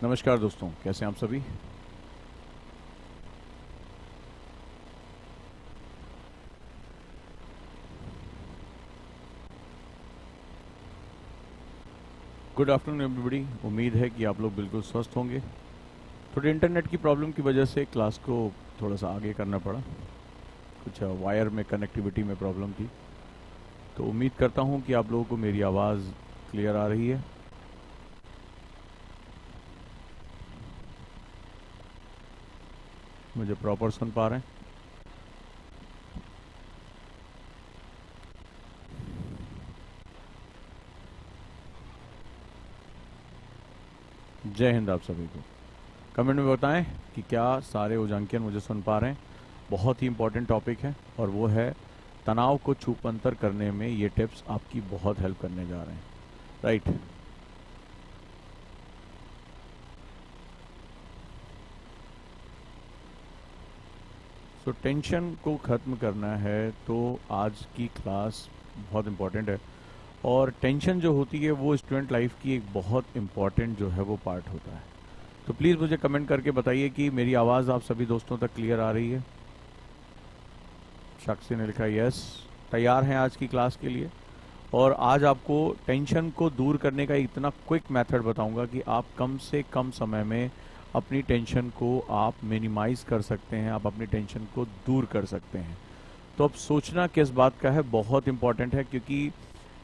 नमस्कार दोस्तों, कैसे हैं आप सभी। Good afternoon everybody. उम्मीद है कि आप लोग बिल्कुल स्वस्थ होंगे। थोड़ी इंटरनेट की प्रॉब्लम की वजह से क्लास को थोड़ा सा आगे करना पड़ा। कुछ वायर में कनेक्टिविटी में प्रॉब्लम थी, तो उम्मीद करता हूं कि आप लोगों को मेरी आवाज़ क्लियर आ रही है। मुझे प्रॉपर सुन पा रहे हैं। जय हिंद आप सभी को। कमेंट में बताएं कि क्या सारे उजांकियन मुझे सुन पा रहे हैं। बहुत ही इंपॉर्टेंट टॉपिक है और वो है तनाव को छूपंतर करने में ये टिप्स आपकी बहुत हेल्प करने जा रहे हैं, राइट। सो टेंशन को ख़त्म करना है तो आज की क्लास बहुत इम्पॉर्टेंट है। और टेंशन जो होती है वो स्टूडेंट लाइफ की एक बहुत इम्पॉर्टेंट जो है वो पार्ट होता है। तो प्लीज़ मुझे कमेंट करके बताइए कि मेरी आवाज़ आप सभी दोस्तों तक क्लियर आ रही है। साक्षी ने लिखा यस। तैयार हैं आज की क्लास के लिए। और आज आपको टेंशन को दूर करने का इतना क्विक मेथड बताऊंगा कि आप कम से कम समय में अपनी टेंशन को आप मिनिमाइज कर सकते हैं, आप अपनी टेंशन को दूर कर सकते हैं। तो अब सोचना किस बात का है बहुत इंपॉर्टेंट है, क्योंकि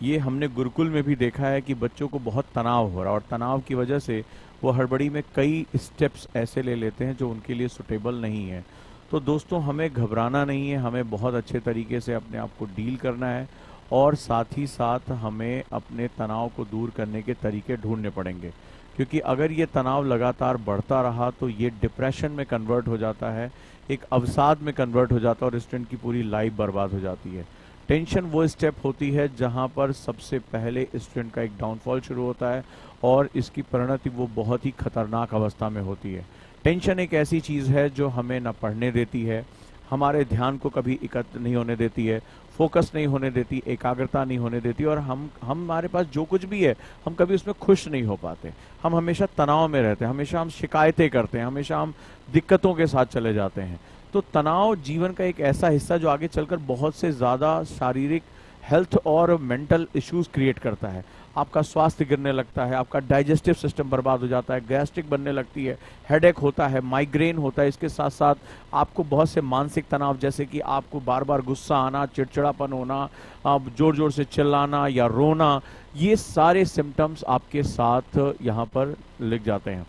ये हमने गुरुकुल में भी देखा है कि बच्चों को बहुत तनाव हो रहा है और तनाव की वजह से वो हड़बड़ी में कई स्टेप्स ऐसे ले लेते हैं जो उनके लिए सुटेबल नहीं है। तो दोस्तों, हमें घबराना नहीं है, हमें बहुत अच्छे तरीके से अपने आप को डील करना है और साथ ही साथ हमें अपने तनाव को दूर करने के तरीके ढूंढने पड़ेंगे। क्योंकि अगर ये तनाव लगातार बढ़ता रहा तो ये डिप्रेशन में कन्वर्ट हो जाता है, एक अवसाद में कन्वर्ट हो जाता है और स्टूडेंट की पूरी लाइफ बर्बाद हो जाती है। टेंशन वो स्टेप होती है जहां पर सबसे पहले स्टूडेंट का एक डाउनफॉल शुरू होता है और इसकी परिणति वो बहुत ही खतरनाक अवस्था में होती है। टेंशन एक ऐसी चीज़ है जो हमें न पढ़ने देती है, हमारे ध्यान को कभी एकत्र नहीं होने देती है, फोकस नहीं होने देती, एकाग्रता नहीं होने देती और हम हमारे पास जो कुछ भी है हम कभी उसमें खुश नहीं हो पाते। हम हमेशा तनाव में रहते हैं, हमेशा हम शिकायतें करते हैं, हमेशा हम दिक्कतों के साथ चले जाते हैं। तो तनाव जीवन का एक ऐसा हिस्सा जो आगे चलकर बहुत से ज़्यादा शारीरिक हेल्थ और मेंटल इश्यूज क्रिएट करता है। आपका स्वास्थ्य गिरने लगता है, आपका डाइजेस्टिव सिस्टम बर्बाद हो जाता है, गैस्ट्रिक बनने लगती है, हेडेक होता है, माइग्रेन होता है। इसके साथ साथ आपको बहुत से मानसिक तनाव, जैसे कि आपको बार बार गुस्सा आना, चिड़चिड़ापन होना, आप जोर जोर से चिल्लाना या रोना, ये सारे सिम्टम्स आपके साथ यहाँ पर लिख जाते हैं।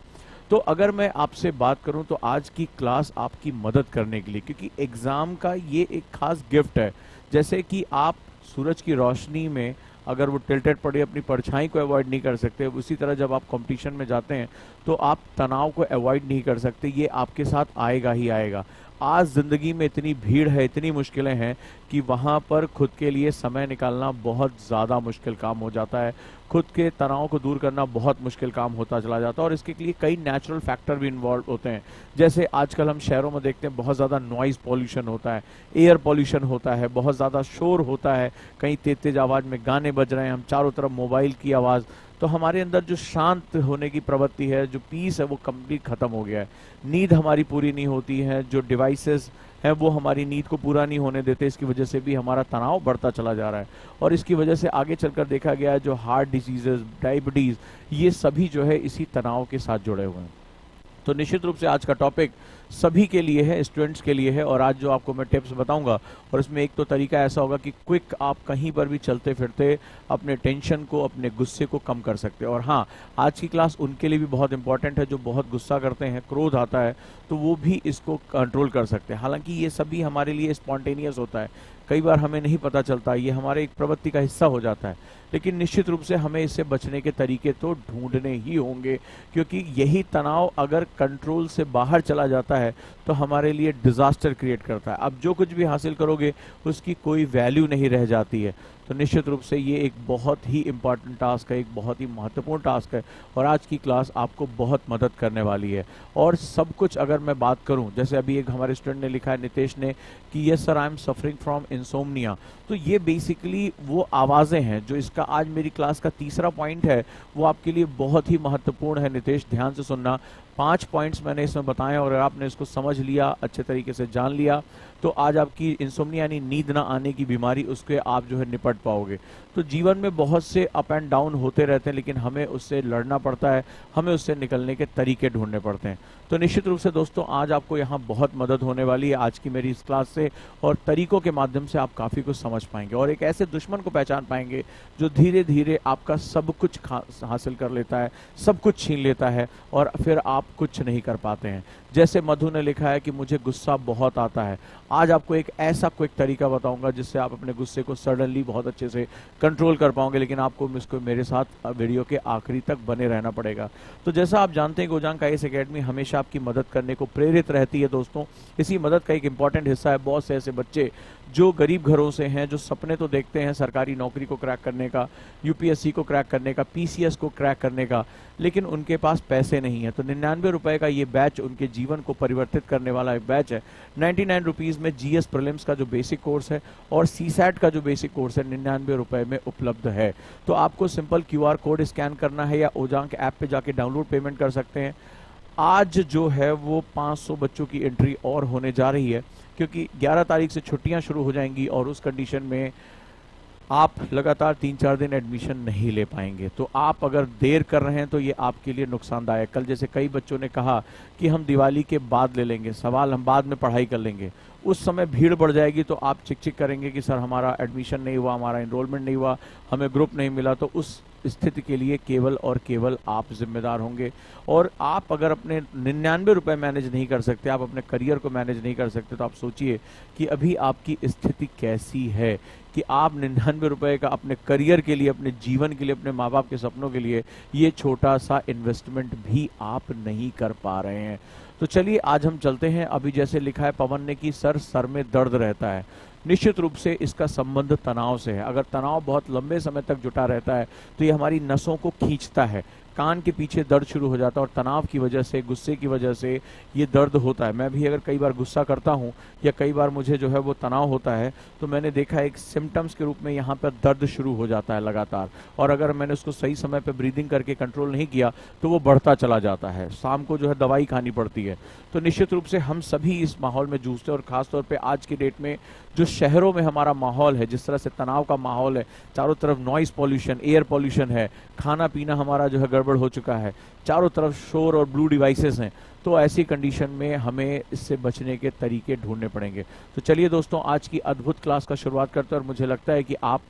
तो अगर मैं आपसे बात करूं तो आज की क्लास आपकी मदद करने के लिए, क्योंकि एग्ज़ाम का ये एक खास गिफ्ट है। जैसे कि आप सूरज की रोशनी में अगर वो टिल्टेड पड़ी अपनी परछाई को अवॉइड नहीं कर सकते, उसी तरह जब आप कंपटीशन में जाते हैं तो आप तनाव को अवॉइड नहीं कर सकते, ये आपके साथ आएगा ही आएगा। आज ज़िंदगी में इतनी भीड़ है, इतनी मुश्किलें हैं कि वहाँ पर खुद के लिए समय निकालना बहुत ज़्यादा मुश्किल काम हो जाता है। खुद के तनाव को दूर करना बहुत मुश्किल काम होता चला जाता है और इसके लिए कई नेचुरल फैक्टर भी इन्वॉल्व होते हैं। जैसे आजकल हम शहरों में देखते हैं बहुत ज़्यादा नॉइज़ पॉल्यूशन होता है, एयर पॉल्यूशन होता है, बहुत ज़्यादा शोर होता है, कहीं तेज तेज आवाज़ में गाने बज रहे हैं, हम चारों तरफ मोबाइल की आवाज़। तो हमारे अंदर जो शांत होने की प्रवृत्ति है, जो पीस है, वो कंप्लीट ख़त्म हो गया है। नींद हमारी पूरी नहीं होती है, जो डिवाइसेस हैं वो हमारी नींद को पूरा नहीं होने देते, इसकी वजह से भी हमारा तनाव बढ़ता चला जा रहा है। और इसकी वजह से आगे चलकर देखा गया है जो हार्ट डिजीज़ेस, डायबिटीज़, ये सभी जो है इसी तनाव के साथ जुड़े हुए हैं। तो निश्चित रूप से आज का टॉपिक सभी के लिए है, स्टूडेंट्स के लिए है। और आज जो आपको मैं टिप्स बताऊंगा, और इसमें एक तो तरीका ऐसा होगा कि क्विक आप कहीं पर भी चलते फिरते अपने टेंशन को, अपने गुस्से को कम कर सकते हैं। और हाँ, आज की क्लास उनके लिए भी बहुत इंपॉर्टेंट है जो बहुत गुस्सा करते हैं, क्रोध आता है, तो वो भी इसको कंट्रोल कर सकते हैं। हालांकि ये सभी हमारे लिए स्पॉन्टेनियस होता है, कई बार हमें नहीं पता चलता, ये हमारे एक प्रवृत्ति का हिस्सा हो जाता है। लेकिन निश्चित रूप से हमें इससे बचने के तरीके तो ढूंढने ही होंगे, क्योंकि यही तनाव अगर कंट्रोल से बाहर चला जाता है तो हमारे लिए डिज़ास्टर क्रिएट करता है। अब जो कुछ भी हासिल करोगे उसकी कोई वैल्यू नहीं रह जाती है। तो निश्चित रूप से ये एक बहुत ही इम्पॉर्टेंट टास्क है, एक बहुत ही महत्वपूर्ण टास्क है और आज की क्लास आपको बहुत मदद करने वाली है। और सब कुछ अगर मैं बात करूं, जैसे अभी एक हमारे स्टूडेंट ने लिखा है, नितेश ने, कि yes sir I am suffering from insomnia, तो ये बेसिकली वो आवाज़ें हैं जो इसका आज मेरी क्लास का तीसरा पॉइंट है, वो आपके लिए बहुत ही महत्वपूर्ण है। नितेश, ध्यान से सुनना, 5 पॉइंट्स मैंने इसमें बताए और अगर आपने इसको समझ लिया, अच्छे तरीके से जान लिया, तो आज आपकी इंसोम्निया यानी नींद ना आने की बीमारी, उसके आप जो है निपट पाओगे। तो जीवन में बहुत से अप एंड डाउन होते रहते हैं, लेकिन हमें उससे लड़ना पड़ता है, हमें उससे निकलने के तरीके ढूंढने पड़ते हैं। तो निश्चित रूप से दोस्तों आज आपको यहाँ बहुत मदद होने वाली है आज की मेरी इस क्लास से, और तरीकों के माध्यम से आप काफ़ी कुछ समझ पाएंगे और एक ऐसे दुश्मन को पहचान पाएंगे जो धीरे धीरे आपका सब कुछ हासिल कर लेता है, सब कुछ छीन लेता है और फिर आप कुछ नहीं कर पाते हैं। जैसे मधु ने लिखा है कि मुझे गुस्सा बहुत आता है, आज आपको एक ऐसा क्विक तरीका बताऊंगा जिससे आप अपने गुस्से को सडनली बहुत अच्छे से कंट्रोल कर पाओगे, लेकिन आपको इसको मेरे साथ वीडियो के आखिरी तक बने रहना पड़ेगा। तो जैसा आप जानते हैं गोजांग आईएएस एकेडमी हमेशा आपकी मदद करने को प्रेरित रहती है दोस्तों। इसी मदद का एक इंपॉर्टेंट हिस्सा है बहुत से ऐसे बच्चे जो गरीब घरों से हैं, जो सपने तो देखते हैं सरकारी नौकरी को क्रैक करने का, यूपीएससी को क्रैक करने का, पीसीएस को क्रैक करने का, लेकिन उनके पास पैसे नहीं है। तो 99 रुपए का ये बैच उनके जीवन को परिवर्तित करने वाला एक बैच है। 99 रुपीज़ में जीएस प्रीलिम्स का जो बेसिक कोर्स है और सीसैट का जो बेसिक कोर्स है 99 रुपए में उपलब्ध है। तो आपको सिंपल क्यूआर कोड स्कैन करना है या ओजांक ऐप पे जाके डाउनलोड पेमेंट कर सकते हैं। आज जो है वो 500 बच्चों की एंट्री और होने जा रही है, क्योंकि 11 तारीख से छुट्टियां शुरू हो जाएंगी और उस कंडीशन में आप लगातार 3-4 दिन एडमिशन नहीं ले पाएंगे। तो आप अगर देर कर रहे हैं तो ये आपके लिए नुकसानदायक। कल जैसे कई बच्चों ने कहा कि हम दिवाली के बाद ले लेंगे, सवाल हम बाद में पढ़ाई कर लेंगे, उस समय भीड़ बढ़ जाएगी तो आप चिक चिक करेंगे कि सर हमारा एडमिशन नहीं हुआ, हमारा एनरोलमेंट नहीं हुआ, हमें ग्रुप नहीं मिला। तो उस स्थिति के लिए केवल और केवल आप जिम्मेदार होंगे। और आप अगर अपने 99 रुपए मैनेज नहीं कर सकते, आप अपने करियर को मैनेज नहीं कर सकते, तो आप सोचिए कि अभी आपकी स्थिति कैसी है कि आप 99 रुपए का अपने करियर के लिए, अपने जीवन के लिए, अपने माँ बाप के सपनों के लिए ये छोटा सा इन्वेस्टमेंट भी आप नहीं कर पा रहे हैं। तो चलिए आज हम चलते हैं। अभी जैसे लिखा है पवन ने कि सर में दर्द रहता है, निश्चित रूप से इसका संबंध तनाव से है। अगर तनाव बहुत लंबे समय तक जुटा रहता है तो ये हमारी नसों को खींचता है, कान के पीछे दर्द शुरू हो जाता है और तनाव की वजह से, गुस्से की वजह से ये दर्द होता है। मैं भी अगर कई बार गुस्सा करता हूँ या कई बार मुझे जो है वो तनाव होता है तो मैंने देखा एक सिम्टम्स के रूप में यहाँ पर दर्द शुरू हो जाता है लगातार, और अगर मैंने उसको सही समय पर ब्रीदिंग करके कंट्रोल नहीं किया तो वो बढ़ता चला जाता है, शाम को जो है दवाई खानी पड़ती है। तो निश्चित रूप से हम सभी इस माहौल में जूझते हैं और ख़ासतौर पर आज की डेट में जो शहरों में हमारा माहौल है, जिस तरह से तनाव का माहौल है, चारों तरफ नॉइस पॉल्यूशन, एयर पॉल्यूशन है, खाना पीना हमारा जो है गड़बड़ हो चुका है, चारों तरफ शोर और ब्लू डिवाइसेस हैं, तो ऐसी कंडीशन में हमें इससे बचने के तरीके ढूंढने पड़ेंगे। तो चलिए दोस्तों आज की अद्भुत क्लास का शुरुआत करते हैं और मुझे लगता है कि आप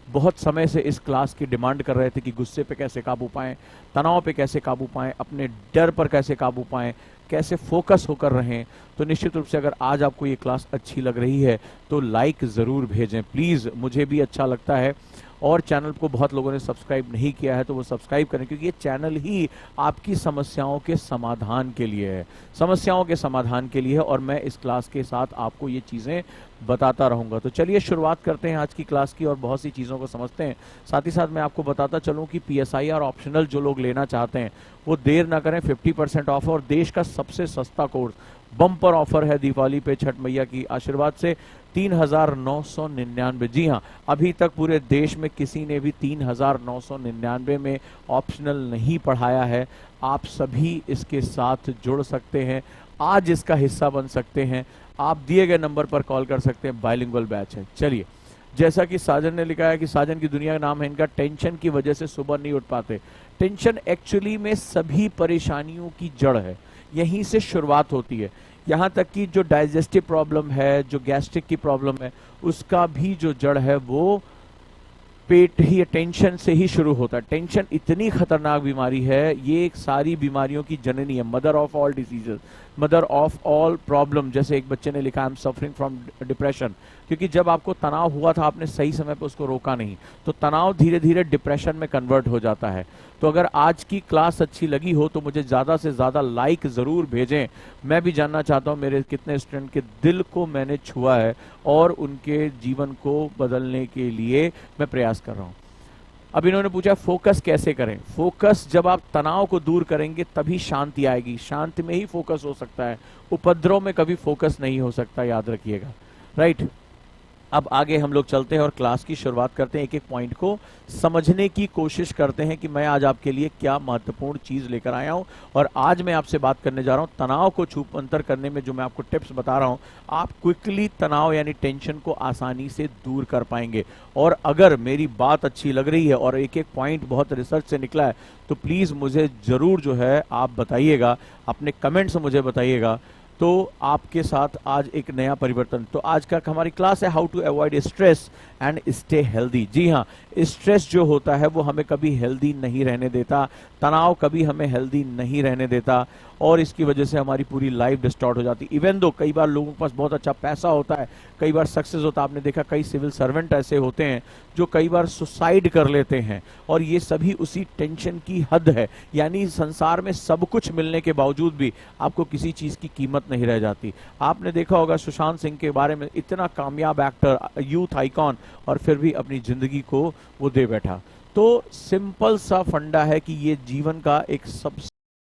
बहुत समय से इस क्लास की डिमांड कर रहे थे कि गुस्से पे कैसे काबू पाएं, तनाव पे कैसे काबू पाएं, अपने डर पर कैसे काबू पाएं, कैसे फोकस होकर रहें। तो निश्चित रूप से अगर आज आपको ये क्लास अच्छी लग रही है तो लाइक ज़रूर भेजें प्लीज़, मुझे भी अच्छा लगता है। और चैनल को बहुत लोगों ने सब्सक्राइब नहीं किया है तो वो सब्सक्राइब करें, क्योंकि ये चैनल ही आपकी समस्याओं के समाधान के लिए है, समस्याओं के समाधान के लिए है, और मैं इस क्लास के साथ आपको ये चीज़ें बताता रहूँगा। तो चलिए शुरुआत करते हैं आज की क्लास की और बहुत सी चीज़ों को समझते हैं। साथ ही साथ मैं आपको बताता चलूँ कि PSI और ऑप्शनल जो लोग लेना चाहते हैं वो देर ना करें, 50% ऑफ और देश का सबसे सस्ता कोर्स, बम्पर ऑफर है दिवाली पे छठ मैया की आशीर्वाद से 3,999। जी हाँ, अभी तक पूरे देश में किसी ने भी 3,999 में ऑप्शनल नहीं पढ़ाया है। आप सभी इसके साथ जुड़ सकते हैं, आज इसका हिस्सा बन सकते हैं। आप दिए गए नंबर पर कॉल कर सकते हैं, बाइलिंगुअल बैच है। चलिए, जैसा कि साजन ने लिखा है कि साजन की दुनिया का नाम है इनका, टेंशन की वजह से सुबह नहीं उठ पाते। टेंशन एक्चुअली में सभी परेशानियों की जड़ है, यहीं से शुरुआत होती है। यहाँ तक कि जो डाइजेस्टिव प्रॉब्लम है, जो गैस्ट्रिक की प्रॉब्लम है, उसका भी जो जड़ है वो पेट ही, टेंशन से ही शुरू होता है। टेंशन इतनी खतरनाक बीमारी है, ये एक सारी बीमारियों की जननी है, mother of all diseases. Mother of all problem, जैसे एक बच्चे ने लिखा I am suffering from depression, क्योंकि जब आपको तनाव हुआ था आपने सही समय पर उसको रोका नहीं, तो तनाव धीरे धीरे डिप्रेशन में कन्वर्ट हो जाता है। तो अगर आज की क्लास अच्छी लगी हो तो मुझे ज़्यादा से ज़्यादा लाइक ज़रूर भेजें। मैं भी जानना चाहता हूँ मेरे कितने स्टूडेंट के दिल को मैंने छुआ है और उनके जीवन को बदलने के लिए मैं प्रयास कर रहा हूँ। अब इन्होंने पूछा फोकस कैसे करें। फोकस, जब आप तनाव को दूर करेंगे तभी शांति आएगी, शांति में ही फोकस हो सकता है, उपद्रव में कभी फोकस नहीं हो सकता, याद रखिएगा। राइट, अब आगे हम लोग चलते हैं और क्लास की शुरुआत करते हैं। एक एक पॉइंट को समझने की कोशिश करते हैं कि मैं आज आपके लिए क्या महत्वपूर्ण चीज़ लेकर आया हूं। और आज मैं आपसे बात करने जा रहा हूं तनाव को छूमंतर करने में। जो मैं आपको टिप्स बता रहा हूं, आप क्विकली तनाव यानी टेंशन को आसानी से दूर कर पाएंगे। और अगर मेरी बात अच्छी लग रही है और एक एक पॉइंट बहुत रिसर्च से निकला है तो प्लीज़ मुझे ज़रूर जो है आप बताइएगा, अपने कमेंट्स मुझे बताइएगा, तो आपके साथ आज एक नया परिवर्तन। तो आज का हमारी क्लास है how to avoid stress and stay healthy. जी हाँ, स्ट्रेस जो होता है वो हमें कभी हेल्दी नहीं रहने देता, तनाव कभी हमें हेल्दी नहीं रहने देता, और इसकी वजह से हमारी पूरी लाइफ डिस्टॉर्ट हो जाती। इवन दो कई बार लोगों के पास बहुत अच्छा पैसा होता है, कई बार सक्सेस होता है, आपने देखा कई सिविल सर्वेंट ऐसे होते हैं जो कई बार सुसाइड कर लेते हैं, और ये सभी उसी टेंशन की हद है। यानी संसार में सब कुछ मिलने के बावजूद भी आपको किसी चीज़ की कीमत नहीं रह जाती। आपने देखा होगा सुशांत सिंह के बारे में, इतना कामयाब एक्टर, यूथ आइकॉन, और फिर भी अपनी जिंदगी को वो दे बैठा। तो सिंपल सा फंडा है कि ये जीवन का एक सब